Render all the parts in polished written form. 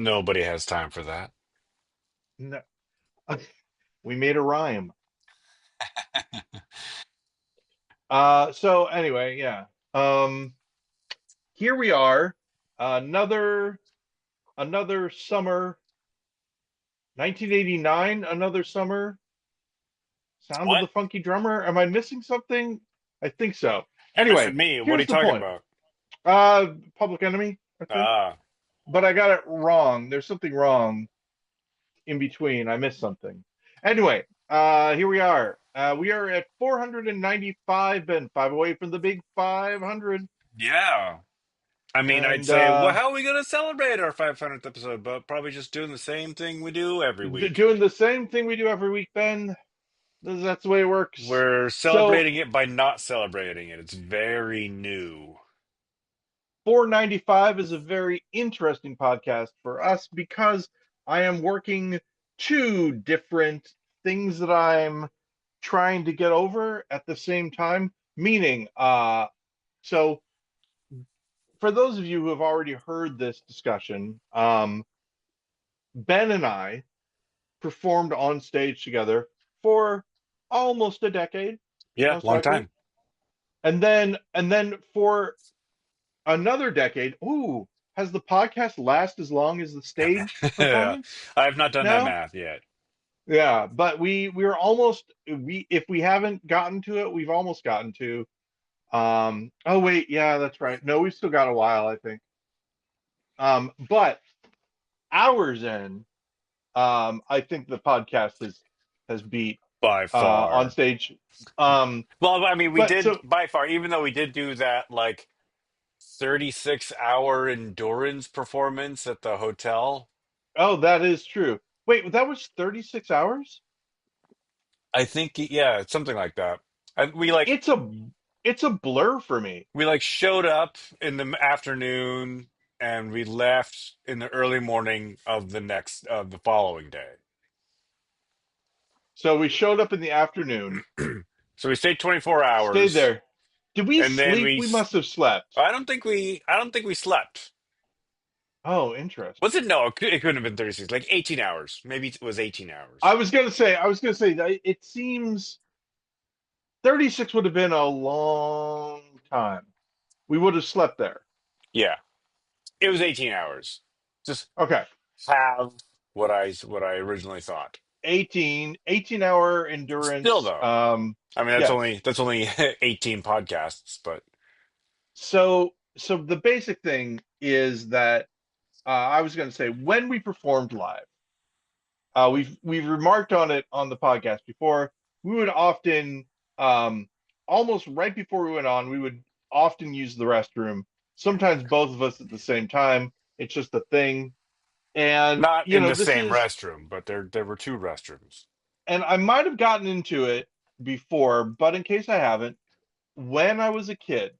Nobody has time for that. No, we made a rhyme. So anyway, yeah. Um, Here we are, another summer, 1989, another summer. Sound of What? the Funky Drummer. Am I missing something? I think so. You're Anyway, missing me. What are here's you the talking point. about? Public Enemy, I think, Ah, but I got it wrong. There's something wrong in between. I missed something. Anyway, here we are. We are at 495 and five away from the big 500. yeah. I mean, I'd And say, well, how are we going to celebrate our 500th episode? But probably just doing the same thing we do every week. doing the same thing we do every week, Ben. That's the way it works. We're So celebrating it by not celebrating it. It's very new. 495 is a very interesting podcast for us because I am working two different things that I'm trying to get over at the same time. Meaning, so for those of you who have already heard this discussion, Ben and I performed on stage together for almost a decade, Yeah, most long likely. time. And then for another decade. Ooh, has the podcast last as long as the stage Yeah. performance? I have not done that No? math yet. Yeah, but we're almost we if we haven't gotten to it, we've almost gotten to oh wait, yeah, that's right. No, we've still got a while, I think. But hours in, I think the podcast has beat By on far. stage. Um Well, I mean, we but did so by far, even though we did do that like 36-hour endurance performance at the hotel. oh, that is true. Wait, that was 36 hours? I think, yeah, something like that. And we like It's a it's a blur for me. showed up in the afternoon and we left in the early morning of the following day. So we showed up in the afternoon, So we stayed 24 stayed hours there. Did we and then sleep? We must have slept. I don't think we slept. Oh, interesting. Was it? No, it couldn't have been 36, like 18 hours. Maybe it was 18 I hours. was gonna say, I was gonna say that it seems 36 would have been a long time. We would have slept there. Yeah, it was 18 hours. Just Okay. have what I originally thought. 18 hour Still endurance. though, I mean Yes. that's only 18 podcasts, but So the basic thing is that I was gonna say when we performed live, we've remarked on it on the podcast before. We would often, um, almost right before we went on, we would often use the restroom. Sometimes both of us at the same time. It's just a thing. And not in the same restroom. But there were two restrooms. and I might have gotten into it before, but in case I haven't, when I was a kid,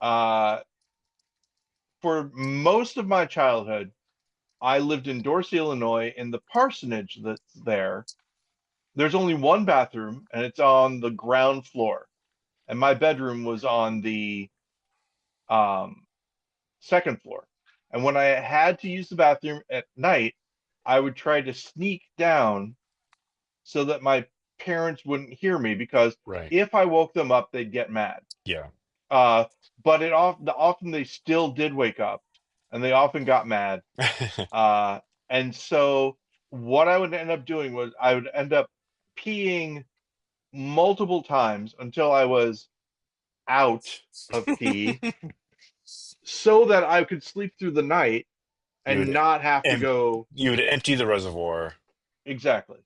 uh, for most of my childhood, I lived in Dorsey, Illinois, in the parsonage that's there. There's only one bathroom, and it's on the ground floor. And my bedroom was on the um, second floor. And when I had to use the bathroom at night, I would try to sneak down so that my parents wouldn't hear me because Right. if I woke them up, they'd get mad. Yeah. Uh, but often they still did wake up, and they often got mad. Uh, and so what I would end up doing was I would end up peeing multiple times until I was out of pee so that I could sleep through the night You and would not have to em go you would empty the reservoir. exactly.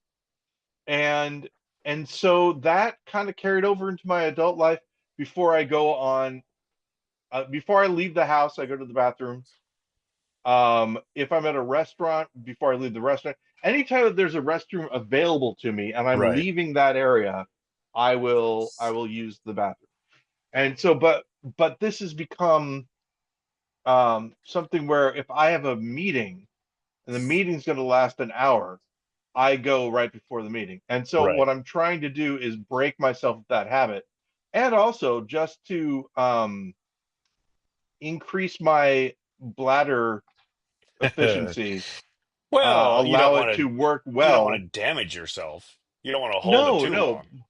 And and so that kind of carried over into my adult life before I go on before I leave the house, I go to the bathroom. If I'm at a restaurant, before I leave the restaurant, anytime that there's a restroom available to me and I'm Right. leaving that area, I will use the bathroom. And so but this has become something where if I have a meeting and the meeting's going to last an hour, I go right before the meeting. And so Right. what I'm trying to do is break myself of that habit, and also just to increase my bladder efficiency. Well, allow it to work you don't want well. to damage yourself. You don't want to hold it No, too no, long.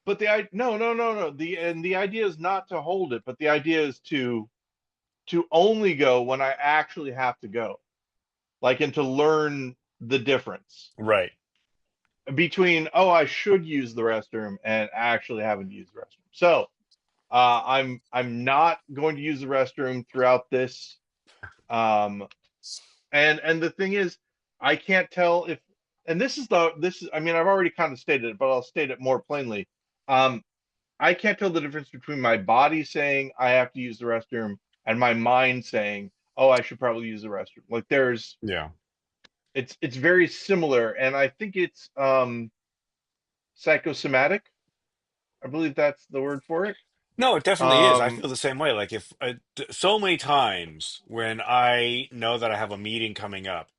but no. The idea is not to hold it, but the idea is to only go when I actually have to go, like, and to learn the difference Right. between, oh, I should use the restroom and actually having to use the restroom. So I'm not going to use the restroom throughout this. Um, and the thing is, I can't tell if, and this is, I mean, I've already kind of stated it, but I'll state it more plainly. Um, I can't tell the difference between my body saying I have to use the restroom and my mind saying, oh, I should probably use the restroom. Like, Yeah. it's very similar, and I think it's psychosomatic. I believe that's the word for it. No, it definitely is. I Um, feel the same way. Like if so many times when I know that I have a meeting coming up,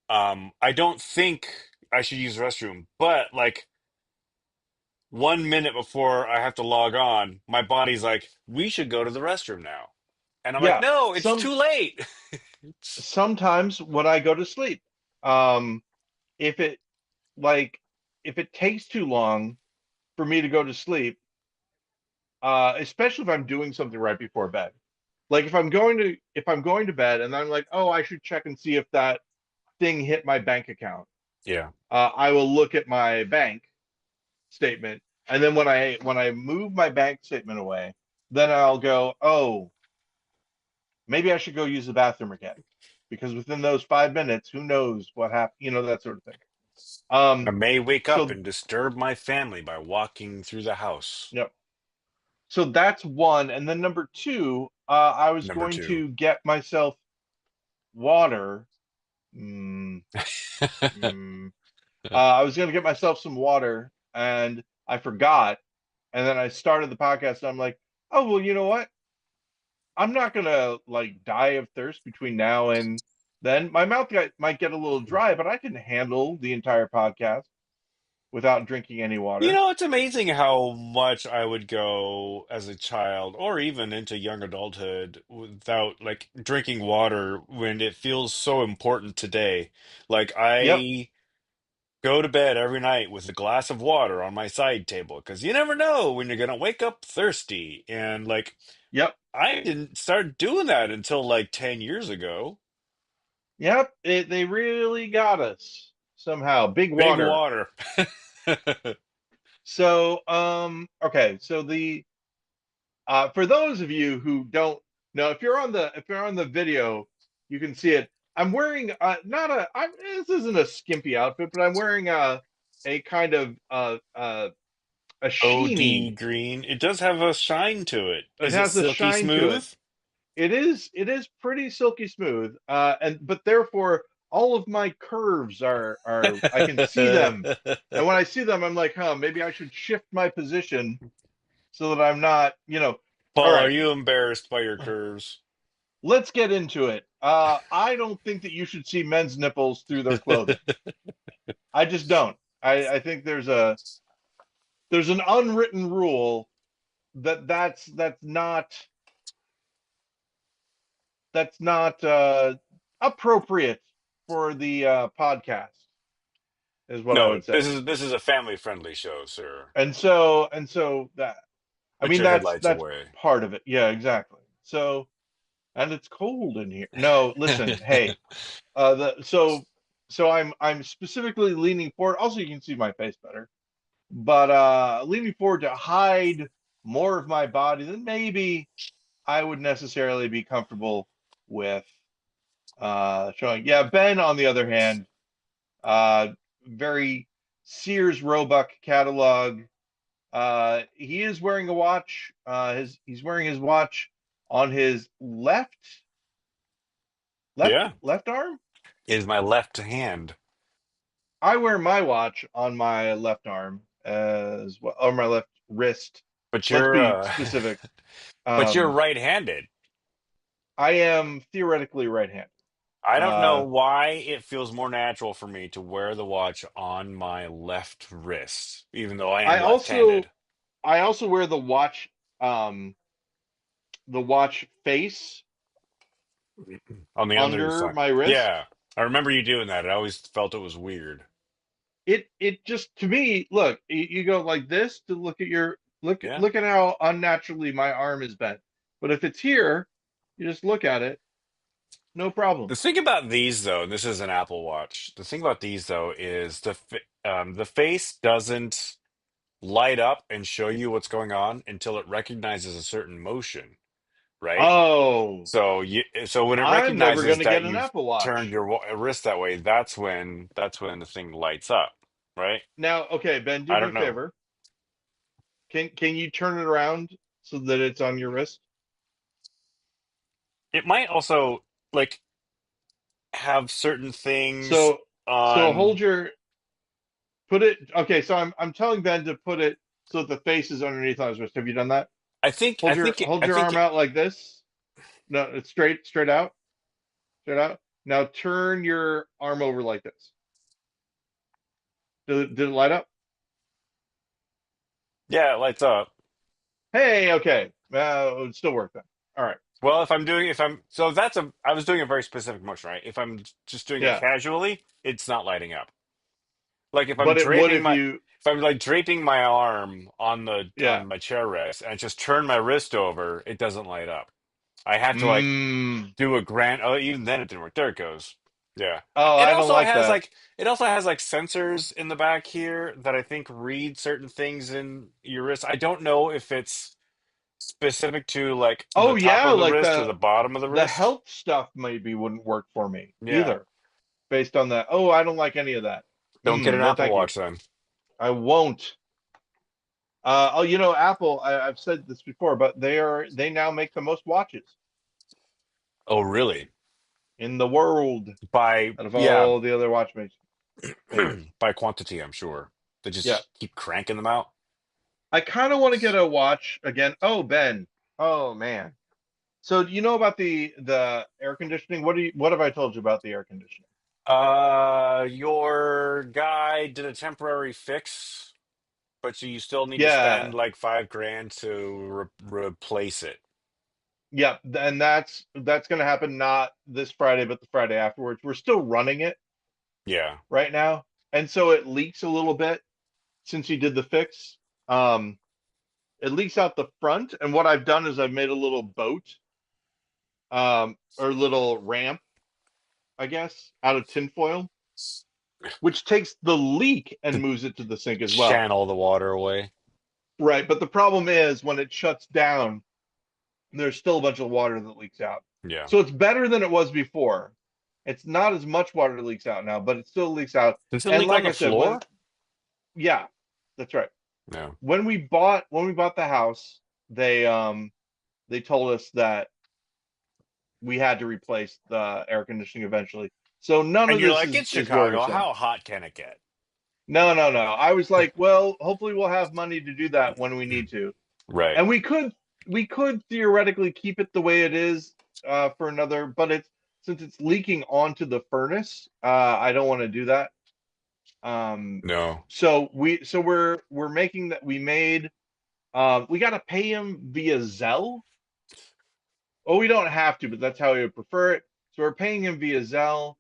I don't think I should use the restroom, but like 1 minute before I have to log on, my body's like, "We should go to the restroom now," and I'm like, yeah, "No, it's too late." It's, sometimes when I go to sleep, um, if it like if it takes too long for me to go to sleep, especially if I'm doing something right before bed. Like, if I'm going to bed and I'm like, oh, I should check and see if that thing hit my bank account. yeah. I will look at my bank statement, and then when I move my bank statement away, then I'll go, oh, maybe I should go use the bathroom again, because within those 5 minutes, who knows what happened, that sort of thing. I Um, may wake up so and disturb my family by walking through the house. you know, so that's one, and then number two, I was Number going two. to get myself water. Mm, mm. I was going to get myself some water, and I forgot. And then I started the podcast, and I'm like, oh, well, you know what? I'm not going to like die of thirst between now and then. My might get a little dry, but I can handle the entire podcast without drinking any You water. know, it's amazing how much I would go as a child or even into young adulthood without like drinking water when it feels so important today. Like Yep, I go to bed every night with a glass of water on my side table because you never know when you're gonna wake up thirsty. And like yep, I didn't start doing that until like 10 years ago. yep. They really got us somehow. Big Big water. water. So, okay. So the for those of you who don't know, if you're on the video, you can see it. I'm wearing not a I, this isn't a skimpy outfit, but I'm wearing a kind of a OD sheeny. green. It does have a shine to it. It Is it has a silky shine to it. smooth? It is pretty silky smooth, and but therefore all of my curves are I can see them, and when I see them, I'm like, huh, maybe I should shift my position so that I'm not, All Paul, are right, you embarrassed by your curves? let's get into it. I don't think that you should see men's nipples through their clothing. I just don't. I think there's an unwritten rule that's not appropriate for the podcast, is what I No, would say. this is a family friendly show, sir. And so that, I Put mean, your headlights that's away. part of it. Yeah, exactly. So, and it's cold in here. No, listen, hey, so I'm specifically leaning forward. Also, you can see my face better, but leaning forward to hide more of my body than maybe I would necessarily be comfortable with showing. Yeah, Ben, on the other hand, uh, very Sears Roebuck catalog. He is wearing a watch. He's wearing his watch on his Yeah, left arm. is my left hand. I wear my watch on my left arm as well, or my left wrist. But Let's you're be specific. but you're Um, right-handed. I am theoretically right-handed. I don't know Uh, why it feels more natural for me to wear the watch on my left wrist, even though I am I left-handed. also I also wear the watch face On the under underside. my wrist. Yeah. I remember you doing that. I always felt it was weird. It just to me, look, you go like this to look at your Yeah. look at how unnaturally my arm is bent. But if it's here, you just look at it, no problem. The thing about these, though, and this is an Apple Watch. The thing about these, though, is the face doesn't light up and show you what's going on until it recognizes a certain motion, right? Oh, So when it I'm never recognizes gonna get that an you've Apple turned Watch. your wrist that way, that's when the thing lights up, right? Now, okay, Ben, do I me a don't know. favor. Can you turn it around so that it's on your wrist? It might also like have certain things So so on. hold your put it okay, so I'm telling Ben to put it so that the face is underneath on his wrist. Have you done that? I think I think it, Hold I your think arm it, out like this. No, it's straight out. Straight out. Now turn your arm over like this. Did it light up? yeah, it lights up. Hey, okay. It would still work then. All right. Well, if I'm so that's a I was doing a very specific motion, right? If I'm just doing it Yeah. casually, it's not lighting up. Like But it would if you if I'm like draping my arm yeah. on my chair rest and I just turn my wrist over, it doesn't light up. I had to like Mm. do a grand. Oh, even then it didn't work. There it goes. Yeah. Oh, It I don't also like has that. like it also has like sensors in the back here that I think read certain things in your wrist. I don't know if it's specific to like the Oh top yeah, of the like wrist or the bottom of the the wrist. health stuff maybe wouldn't work for me Yeah. either, based on that. Oh, I don't like any of that. Don't get an No, Apple thank you. Watch then. I won't. Oh, Apple. I've said this before, but they now make the most watches Oh, really? in the world By out of yeah, all the other makers. by quantity, I'm sure. They Yeah, just keep cranking them out. I kind of want to get a watch again. Oh, Ben. Oh man. So do you know about the air conditioning? What have I told you about the air conditioning? Your guy did a temporary fix, but you still need to spend Yeah, like 5 grand to replace it. yeah, and that's going to happen not this Friday, but the Friday afterwards. We're still running it Yeah. right now, and so it leaks a little bit since you did the fix. Um, it leaks out the front, and what I've done is I've made a little boat, or little ramp, I guess, out of tinfoil, which takes the leak and To moves it to the sink as well. channel the water away. Right, but the problem is when it shuts down, there's still a bunch of water that leaks out. Yeah. So it's better than it was before. It's not as much water that leaks out now, but it still leaks out. Does it And leak on like the I said, floor? yeah, that's right. No. When we bought the house, they told us that we had to replace the air conditioning eventually. So none And of you're this like, is it's is Chicago. worrisome. How hot can it get? No, no, no. I was like, well, hopefully we'll have money to do that when we need to. Right. And we could theoretically keep it the way it is for another, but it's since it's leaking onto the furnace, I don't want to do that. Um, No. so we're making that we made we got to pay him via Zelle. Oh, we don't have to, but that's how we would prefer it. So we're paying him via Zelle,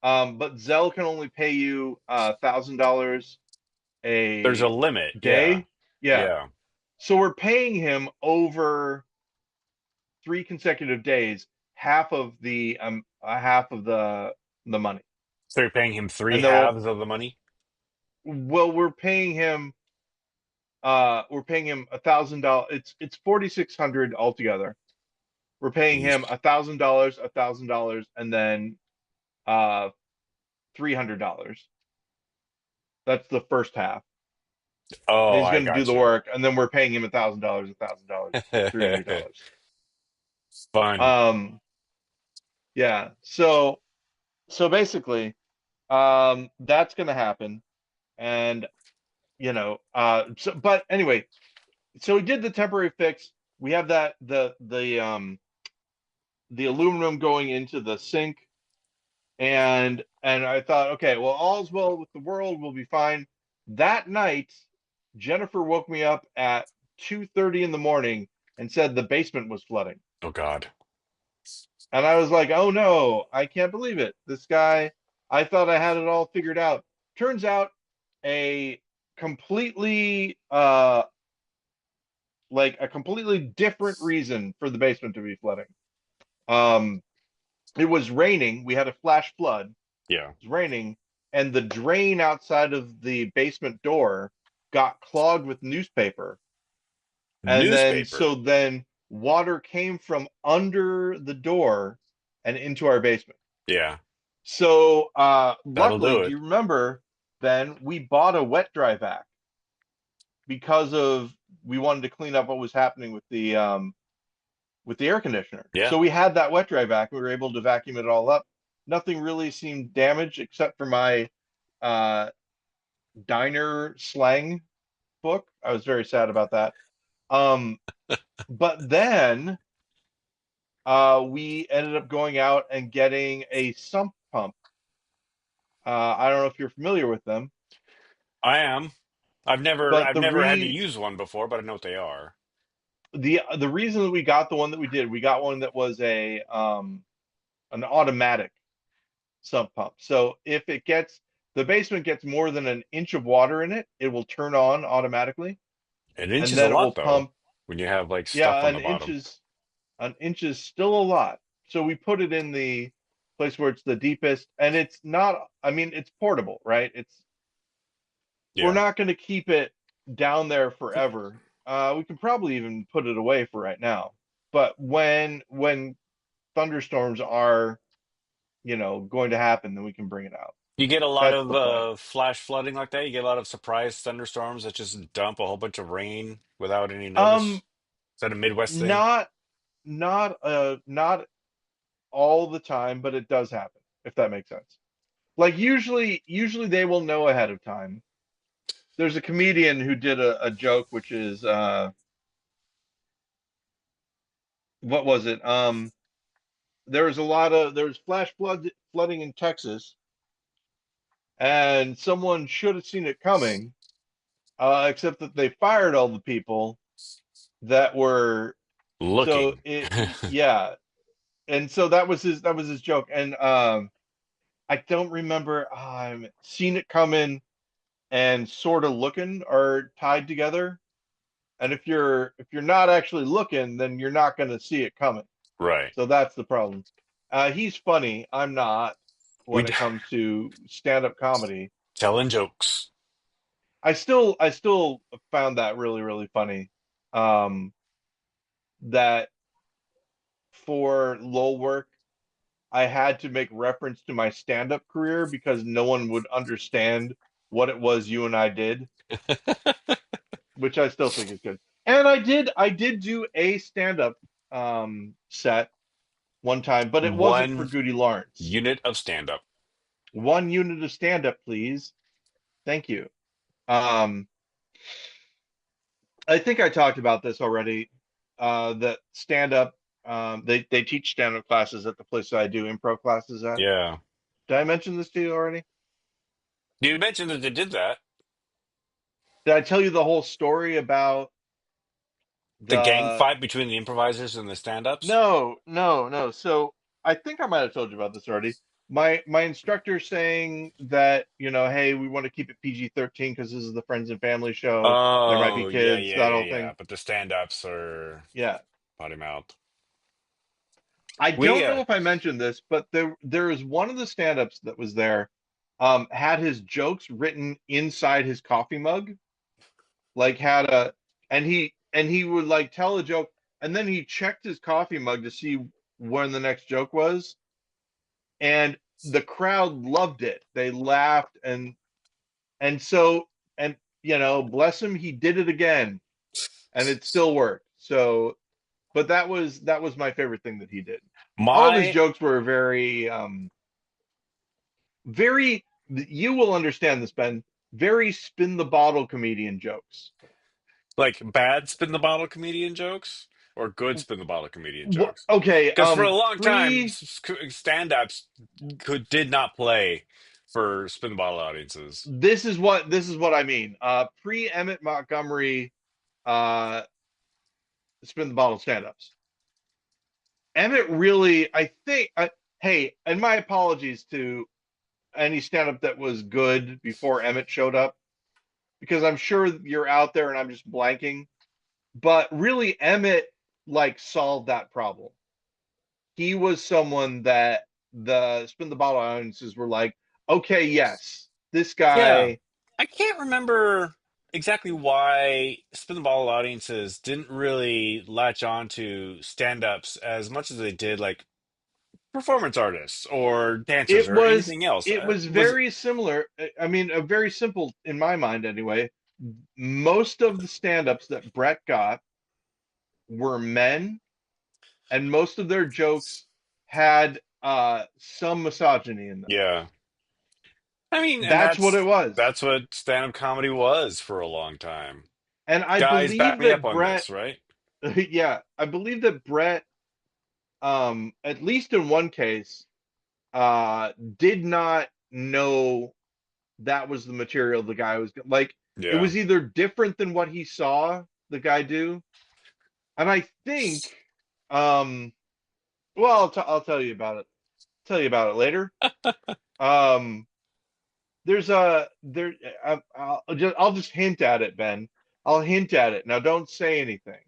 but Zelle can only pay you $1,000 There's a a limit. Yeah. day. Yeah. Yeah. So we're paying him over 3 consecutive days, half of the money. So you're paying him three And then halves of the money? we're paying him $1,000. It's 4,600 altogether. We're paying him Yeesh. $1,000, $1,000, and then uh $300. That's the first half. And Oh, he's I going to do the gotcha. work, and then we're paying him $1,000, $1,000, $300. Fun. Um, yeah. So basically, that's going to happen, and but anyway, so we did the temporary fix. We have that the aluminum going into the sink, and I thought, okay, well, all's well with the world, we'll be fine. That night, Jennifer woke me up at 2:30 in the morning and said the basement was flooding. Oh God. And I was like, oh no, I can't believe it. This guy. I thought I had it all figured out. Turns out a completely like a completely different reason for the basement to be flooding. Um, it was raining. We had a flash flood. Yeah. It was raining, and the drain outside of the basement door got clogged with newspaper. And then Newspaper. so then water came from under the door and into our basement. Yeah. So That'll luckily, do do it. you remember, Ben, we bought a wet dry vac because of we wanted to clean up what was happening with the air conditioner. Yeah. So we had that wet dry vac. We were able to vacuum it all up. Nothing really seemed damaged except for my uh, diner slang book. I was very sad about that. Um, but then we ended up going out and getting a sump pump. I don't know if you're familiar with them, I am. but I've never had to use one before, but I know what they are. the reason that we got the one that we did, we got one that was a an automatic sump pump. So if it gets the basement gets more than an inch of water in it, it will turn on automatically, An inch and is a then it will lot though, pump. when you have like stuff Yeah, on the bottom. an inch is still a lot. So we put it in the place where it's the deepest, and it's not. I mean, it's portable, right? It's we're Yeah. not going to keep it down there forever. We can probably even put it away for right now. But when thunderstorms are, going to happen, then we can bring it out. You get a lot That's of the plan. flash flooding like that. You get a lot of surprise thunderstorms that just dump a whole bunch of rain without any Um, notice. Is that a Midwest thing? not not all the time, but it does happen, if that makes sense. Like usually they will know ahead of time. There's a comedian who did a joke, which is what was it? There was there was flooding in Texas, and someone should have seen it coming, except that they fired all the people that were so Looking. it yeah. And so that was his joke. And I don't remember seen it coming and sort of looking are tied together. And if you're not actually looking, then you're not going to see it coming. Right. So that's the problem. He's funny. I'm not We when it comes to stand-up comedy. telling jokes. I still found that really, really funny. Um, that for lull work, I had to make reference to my stand-up career because no one would understand what it was you and I did, which I still think is good. And I did do a stand-up set one time, but it wasn't for One Goody Lawrence. unit of stand up. One unit of stand-up, please. Thank you. Um, I think I talked about this already. That stand-up, they teach stand-up classes at the place that I do improv classes at. Yeah. Did I mention this to you already? You mentioned that they did that. Did I tell you the whole story about The gang the fight between the improvisers and the stand ups. no. So I think I might have told you about this already. My instructor saying that, hey, we want to keep it PG-13 because this is the friends and family show. There might be Oh, yeah, kids, yeah, that yeah, whole yeah. thing. But the stand ups are Yeah. potty mouth. I We, don't know if I mentioned this, but there is one of the stand-ups that was there, had his jokes written inside his coffee mug, like had a and he would like tell a joke, and then he checked his coffee mug to see when the next joke was, and the crowd loved it. They laughed and so and bless him, he did it again, and it still worked. So, but that was my favorite thing that he did. All of his my, jokes were very very, you will understand this, Ben, very spin the bottle comedian jokes. like, bad spin the bottle comedian jokes or good spin the bottle comedian jokes. Okay, Because for a long time, pre stand ups did not play for spin the bottle audiences. this is what I mean. Pre Emmett Montgomery uh spin the bottle stand-ups. Emmett really, I think, hey, and my apologies to any stand up that was good before Emmett showed up, because I'm sure you're out there and I'm just blanking. But really, Emmett like solved that problem. He was someone that the Spin the Bottle audiences were like, okay, yes, this Yeah. guy. I can't remember exactly why spin the bottle audiences didn't really latch on to stand-ups as much as they did like performance artists or dancers It or was anything else. it was Was very similar. I mean, a very simple in my mind anyway. Most of the stand-ups that Brett got were men, and most of their jokes had some misogyny in them. yeah. I mean, and That's what it was. that's what stand-up comedy was for a long time. And I Guys, back believe me up that on Brett, this, right? yeah, I believe that Brett, at least in one case, did not know that was the material the guy was like. It Yeah. was either different than what he saw the guy do, and I think, um, well, I'll tell you about it. Tell you about it later. Um, there's a there. I'll just hint at it, Ben. I'll hint at it. Now, don't say anything,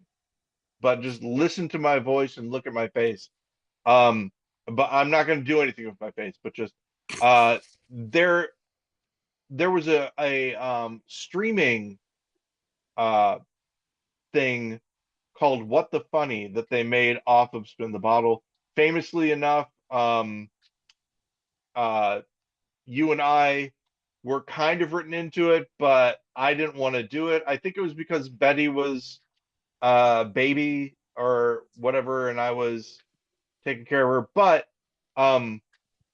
but just listen to my voice and look at my face. Um, but I'm not going to do anything with my face. But just uh, there there was a streaming uh thing called What the Funny that they made off of Spin the Bottle. Famously enough, uh, you and I were kind of written into it, but I didn't want to do it. I think it was because Betty was baby or whatever, and I was taking care of her. But um,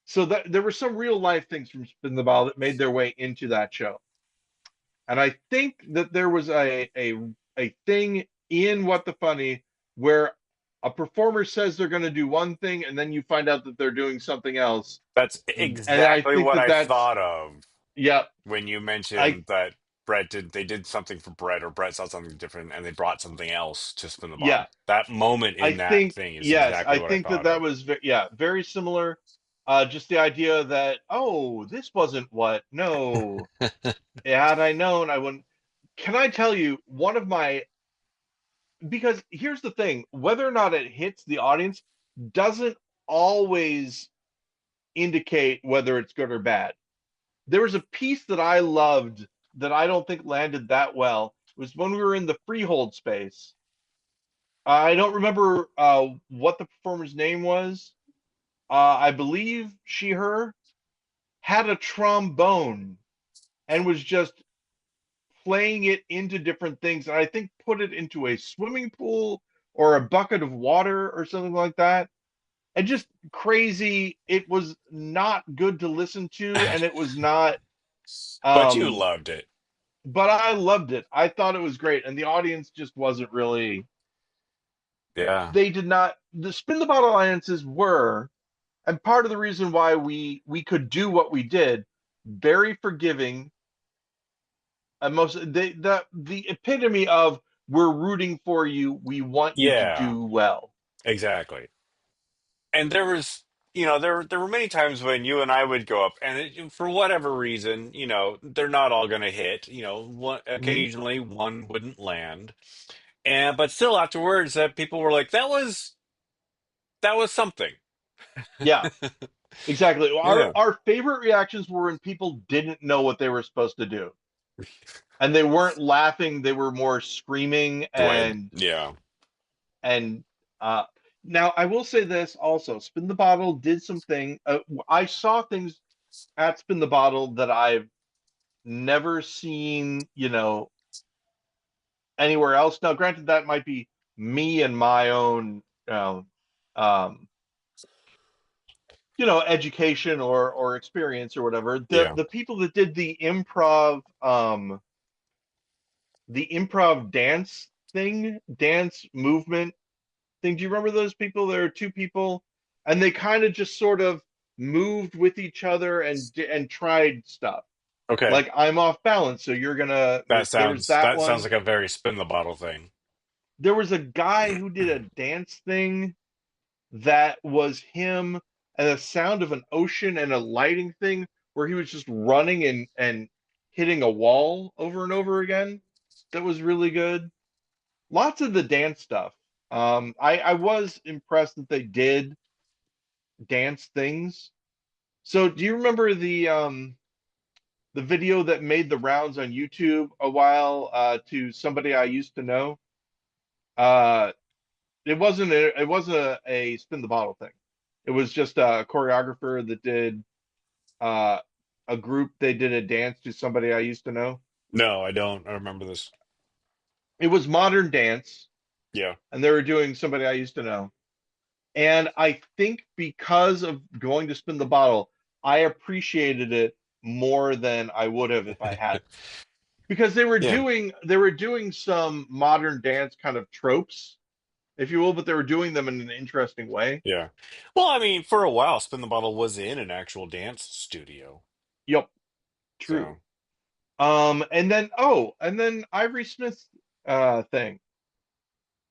so that there were some real life things from Spin the Bottle that made their way into that show. And I think that there was a thing in What the Funny where a performer says they're going to do one thing and then you find out that they're doing something else. That's And I exactly think what that I that's, thought of yeah, when you I mentioned that they did something for Brett or Brett saw something different and they brought something else to spin the yeah, bottle. That moment I in that think thing is yes, exactly I what I think that thought of. yeah, very similar. Just the idea that, oh, this wasn't what, no, had I known, I wouldn't. Can I tell you one of my, because here's the thing, whether or not it hits the audience doesn't always indicate whether it's good or bad. There was a piece that I loved that I don't think landed that well. It was when we were in the freehold space. I don't remember what the performer's name was. I believe she, her, had a trombone and was just playing it into different things. And I think put it into a swimming pool or a bucket of water or something like that. And just crazy. It was not good to listen to, and it was not. But you Um, loved it. but I loved it. I thought it was great, and the audience just wasn't really. Yeah. They did not. The Spin the Bottle alliances were, and part of the reason why we could do what we did, very forgiving, and most the epitome of we're rooting for you. We want you to Yeah, do well. exactly. And there was, there were many times when you and I would go up, and for whatever reason, they're not all going to hit. Hmm. Occasionally one wouldn't land, and but still afterwards, that people were like, that was something. Yeah, exactly. Yeah. Our favorite reactions were when people didn't know what they were supposed to do. And they weren't laughing, they were more screaming Dread. Yeah. and uh now I will say this also. Spin the Bottle did something. I saw things at Spin the Bottle that I've never seen, anywhere else. Now, granted, that might be me and my own, um, education or experience or whatever. The Yeah. the people that did the improv dance movement thing. Do you remember those people? There are two people, and they kind of just sort of moved with each other and tried stuff. Okay. Like, I'm off balance, so you're gonna. There was that That sounds one. like a very spin the bottle thing. There was a guy who did a dance thing that was him and the sound of an ocean and a lighting thing where he was just running and hitting a wall over and over again. That was really good. Lots of the dance stuff. I was impressed that they did dance things. So do you remember the video that made the rounds on YouTube a while to somebody I used to know? Uh, it wasn't a spin the bottle thing. It was just a choreographer that did uh, a group. They did a dance to somebody I used to know. No, I don't. I remember this. It was modern dance, Yeah. and they were doing somebody I used to know. And I think because of going to spin the bottle, I appreciated it more than I would have if I hadn't. Because Yeah. they were doing some modern dance kind of tropes, if you will, but they were doing them in an interesting way. Yeah. Well, I mean, for a while, Spin the Bottle was in an actual dance studio. Yep, true. So, And then Ivory Smith's thing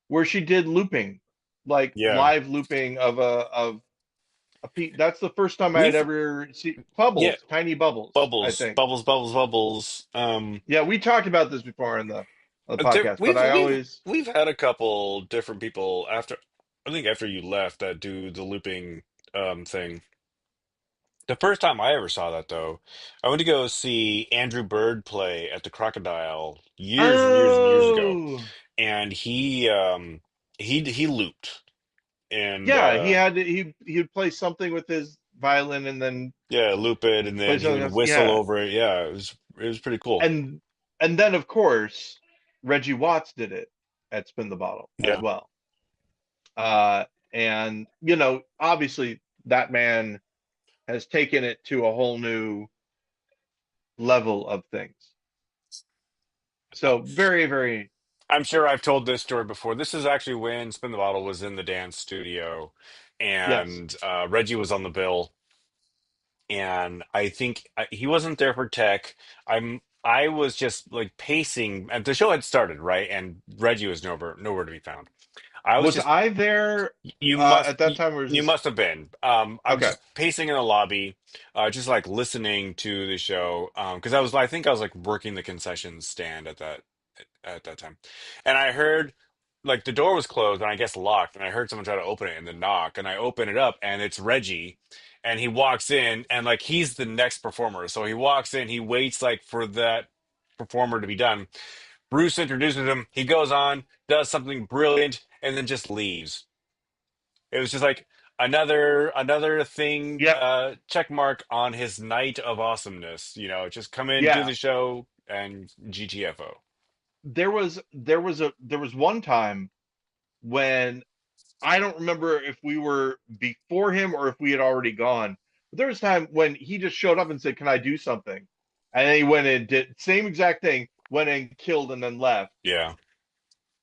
where she did looping, like yeah. live looping of a pe that's the first time I had We've ever seen yeah, bubbles, tiny bubbles, I bubbles, think. bubbles, bubbles, bubbles. Yeah, we talked about this before in the There, podcast, but I always we've had a couple different people after, I think after you left, that do the looping thing. The first time I ever saw that though, I went to go see Andrew Bird play at the Crocodile years and years and years ago, oh and he looped and yeah, he would play something with his violin and then yeah, loop it, and play then he something would else. whistle Yeah. over it. Yeah, it was pretty cool. And and then of course Reggie Watts did it at Spin the Bottle as Yeah. well. And obviously that man has taken it to a whole new level of things. So very, very I'm sure I've told this story before. This is actually when Spin the Bottle was in the dance studio, yes. and Reggie was on the bill, and I think he wasn't there for tech. I was just like pacing, and the show had started, right? And Reggie was nowhere to be found. I was Was just I there at that time, or was you this must have been. I was okay? just pacing in the lobby, just like listening to the show, because I think I was like working the concession stand at that time. And I heard like the door was closed and I guess locked, and I heard someone try to open it and then knock, and I open it up and it's Reggie, and he walks in, and like he's the next performer. So he walks in, he waits like for that performer to be done. Bruce introduces him, he goes on, does something brilliant, and then just leaves. It was just like another thing, Yep. check mark on his night of awesomeness. Just come in, do Yeah. the show, and GTFO. There was one time when I don't remember if we were before him or if we had already gone. But there was a time when he just showed up and said, "Can I do something?" And then he went and did same exact thing, went and killed and then left. Yeah.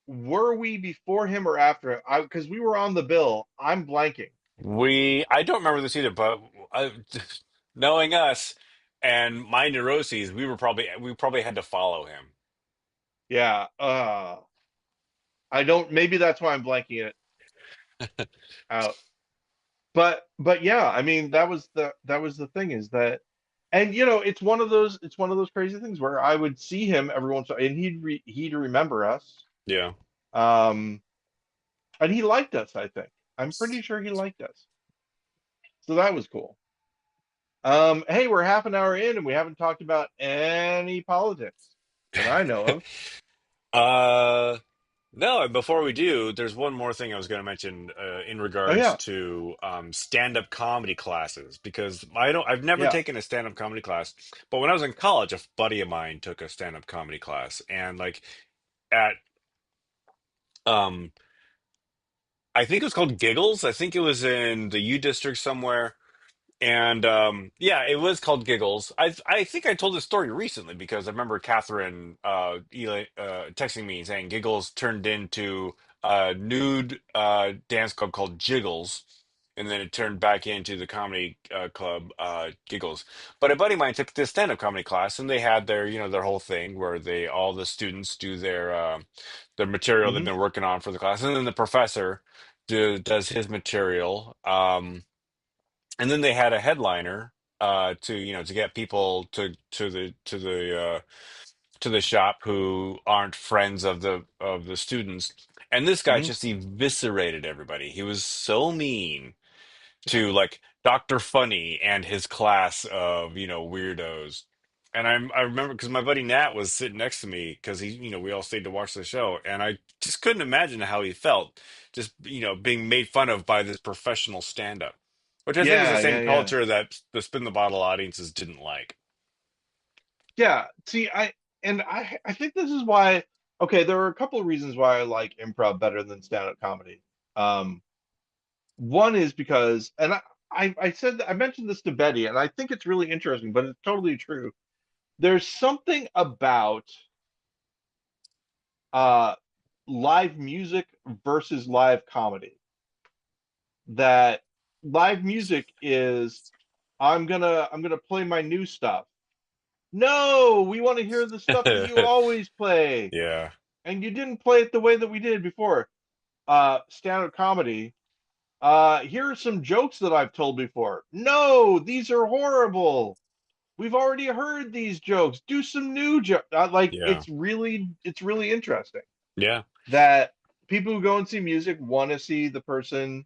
Were we before him or after him? Because we were on the bill. I'm blanking. I don't remember this either, but uh, knowing us and my neuroses, we probably had to follow him. Yeah. I don't. Maybe that's why I'm blanking it out. But yeah, I mean that was the thing is that, and it's one of those crazy things where I would see him every once in a while, and he'd remember us. Yeah. Um, and he liked us, I think. I'm pretty sure he liked us. So that was cool. Hey, we're half an hour in and we haven't talked about any politics that I know of. Uh, no, before we do, there's one more thing I was going to mention in Oh regards yeah, to stand-up comedy classes, because I've never yeah. taken a stand-up comedy class, but when I was in college, a buddy of mine took a stand-up comedy class, and like at um I think it was called Giggles. I think it was in the U District somewhere. And yeah, it was called Giggles. I think I told this story recently because I remember Catherine texting me saying Giggles turned into a nude dance club called Jiggles, and then it turned back into the comedy club Giggles. But a buddy of mine took this stand-up comedy class, and they had their whole thing where they all the students do their material they've Hmm. been working on for the class, and then the professor does his material. And then they had a headliner. to to get people to the shop who aren't friends of the students. And this guy Hmm. just eviscerated everybody. He was so mean to like Dr. Funny and his class of, weirdos. And I remember because my buddy Nat was sitting next to me because we all stayed to watch the show, and I just couldn't imagine how he felt just, being made fun of by this professional stand-up, which I think is the Yeah, same yeah, yeah, culture that the Spin the Bottle audiences didn't like. yeah. See, I think this is why. Okay, there are a couple of reasons why I like improv better than stand-up comedy. Um, One is because, and I said I mentioned this to Betty, and I think it's really interesting, but it's totally true. There's something about uh live music versus live comedy that live music is I'm gonna play my new stuff. No, we want to hear the stuff that you always play, Yeah. and you didn't play it the way that we did before. Stand-up comedy. Here are some jokes that I've told before. No, these are horrible. We've already heard these jokes. Do some new jokes. Like Yeah. it's really interesting Yeah. that people who go and see music want to see the person,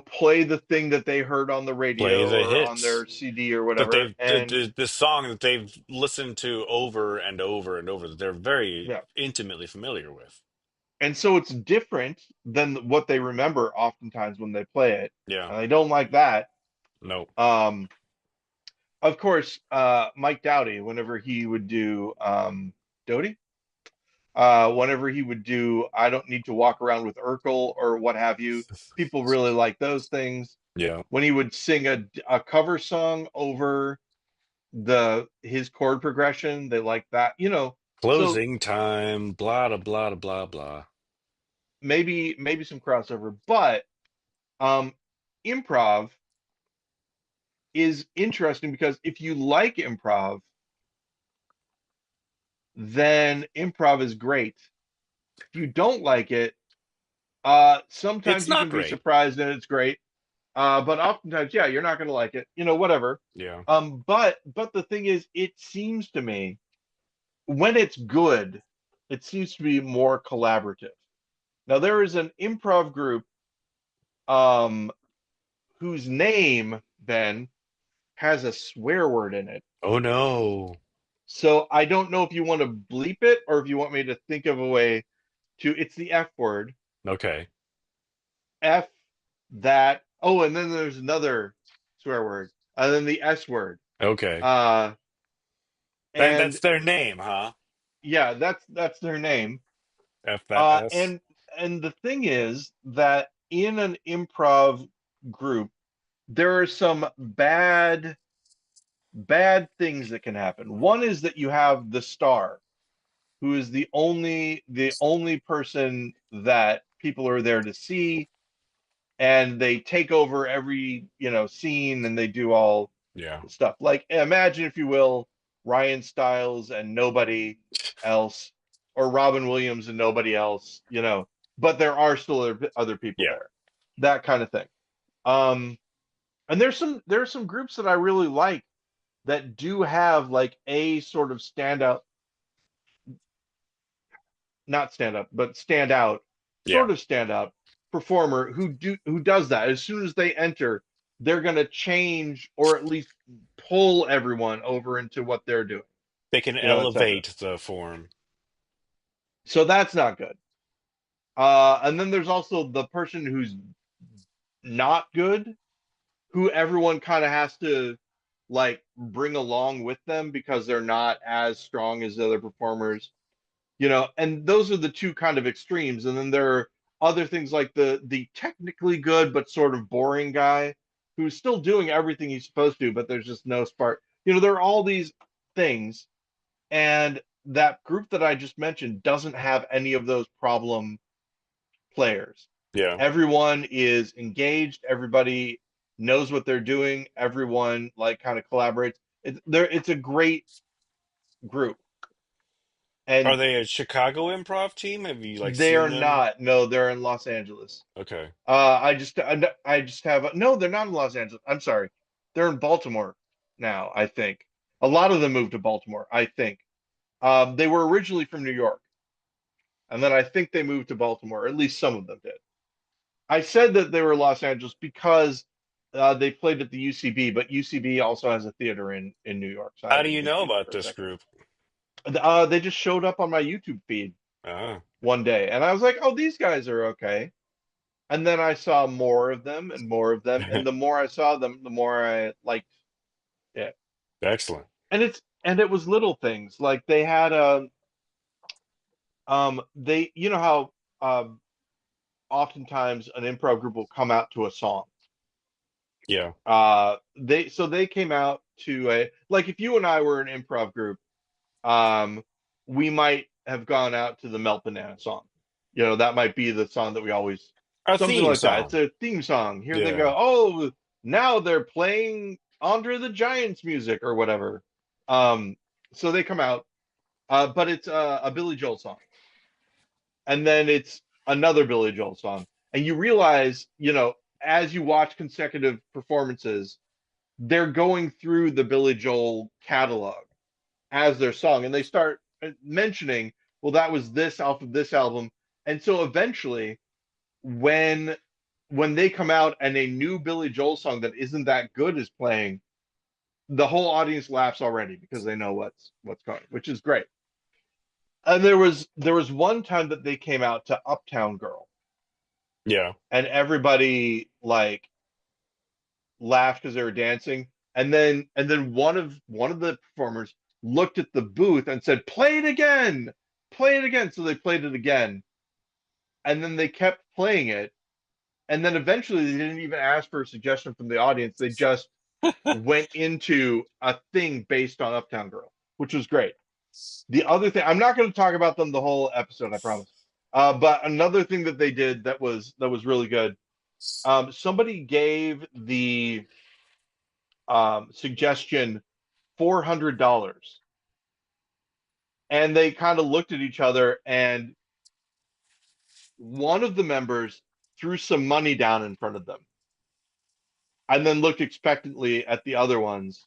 play the thing that they heard on the Play radio the or on hits their CD or that whatever. And the song that they've listened to over and over and over that they're very yeah, intimately familiar with. and so it's different than what they remember oftentimes when they play it, Yeah. and I don't like that. No. Um, of course, Mike Dowdy, whenever he would do Doty, whenever he would do I don't need to walk around with Urkel or what have you, people really like those things. Yeah. When he would sing a cover song over the his chord progression, they like that, So Closing time, blah, blah, blah, blah, blah. maybe some crossover, but um, improv is interesting because if you like improv, then improv is great. If you don't like it, It's sometimes you not can be great. surprised and it's great. But oftentimes, yeah, you're not going to like it, whatever. Yeah. But the thing is, it seems to me when it's good, it seems to be more collaborative. Now there is an improv group um, whose name, Ben, has a swear word in it. Oh no. So I don't know if you want to bleep it or if you want me to think of a way to. It's the F word. Okay. F that. Oh, and then there's another swear word, and then the S word. Okay. Uh, and That's their name, huh? yeah, that's their name. F that Uh, S. and and the thing is that in an improv group, there are some bad things that can happen. One is that you have the star, who is the only person that people are there to see, and they take over every scene, and they do all Yeah. the stuff. Like imagine, if you will, Ryan Stiles and nobody else, or Robin Williams and nobody else, but there are still other people Yeah. there, that kind of thing. Um, and there's some groups that I really like that do have like a sort of standout, not stand up, but stand out, Yeah. sort of stand out performer who does that. As soon as they enter, they're going to change or at least pull everyone over into what they're doing, They can etc. elevate the form. So that's not good. And then there's also the person who's not good, who everyone kind of has to like bring along with them because they're not as strong as the other performers. And those are the two kind of extremes. And then there are other things like the technically good but sort of boring guy who's still doing everything he's supposed to, but there's just no spark. There are all these things, and that group that I just mentioned doesn't have any of those problem players. Yeah. Everyone is engaged, everybody knows what they're doing, everyone like kind of collaborates. It's a great group. Are And they a Chicago improv team? Have you like they're seen them? not. No, they're in Los Angeles. Okay. I just have no. They're not in Los Angeles. I'm sorry. They're in Baltimore now, I think. A lot of them moved to Baltimore, I think. They were originally from New York, and then I think they moved to Baltimore. At least some of them did. I said that they were Los Angeles because they played at the UCB, but UCB also has a theater in New York, so I How do didn't you think know of it about for a this second. group? They just showed up on my YouTube feed Oh, one day, and I was like, "Oh, these guys are okay." And then I saw more of them and more of them, and the more I saw them, the more I liked it. excellent. And it was little things like they had a they you know how oftentimes an improv group will come out to a song. Yeah. They came out to a like if you and I were an improv group, um, we might have gone out to the Melt Banana song. You know, that might be the song that we always A something theme like that. It's song. a theme song. Here they Yeah. go. Oh, now they're playing Andre the Giant's music or whatever. Um, so they come out, but it's a Billy Joel song, and then it's another Billy Joel song, and you realize, you know, as you watch consecutive performances, they're going through the Billy Joel catalog as their song, and they start mentioning, well, that was this off of this album, and so eventually, when they come out and a new Billy Joel song that isn't that good is playing, the whole audience laughs already because they know what's coming, which is great. And there was one time that they came out to Uptown Girl, Yeah. and everybody like laughed because they were dancing, and then one of the performers looked at the booth and said, play it again." So they played it again, and then they kept playing it, and then eventually they didn't even ask for a suggestion from the audience. They just went into a thing based on Uptown Girl, which was great. The other thing, I'm not going to talk about them the whole episode, I promise. But another thing that they did that was really good. Somebody gave the suggestion $400, and they kind of looked at each other, and one of the members threw some money down in front of them, and then looked expectantly at the other ones,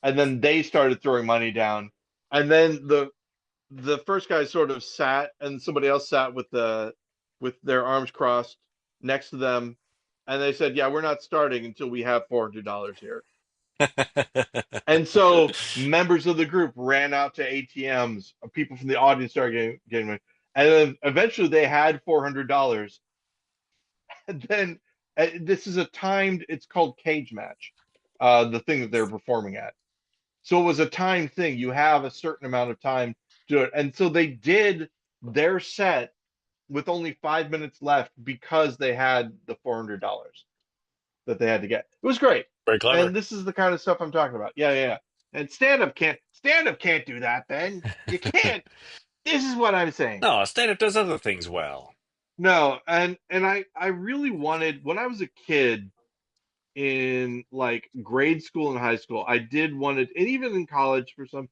and then they started throwing money down, and then the first guy sort of sat, and somebody else sat with their arms crossed next to them, and they said, "Yeah, we're not starting until we have $400 here." And so members of the group ran out to ATMs. People from the audience started getting money, and then eventually they had $400. And then this is a timed. It's called cage match, the thing that they're performing at. So it was a timed thing. You have a certain amount of time to do it, and so they did their set with only 5 minutes left because they had the $400 that they had to get. It was great. Very And clever. this is the kind of stuff I'm talking about. Yeah, yeah, yeah. And stand up can't do that, Ben. You can't. This is what I'm saying. No, stand-up does other things well. No, and I really wanted when I was a kid in like grade school and high school, I did wanted and even in college for some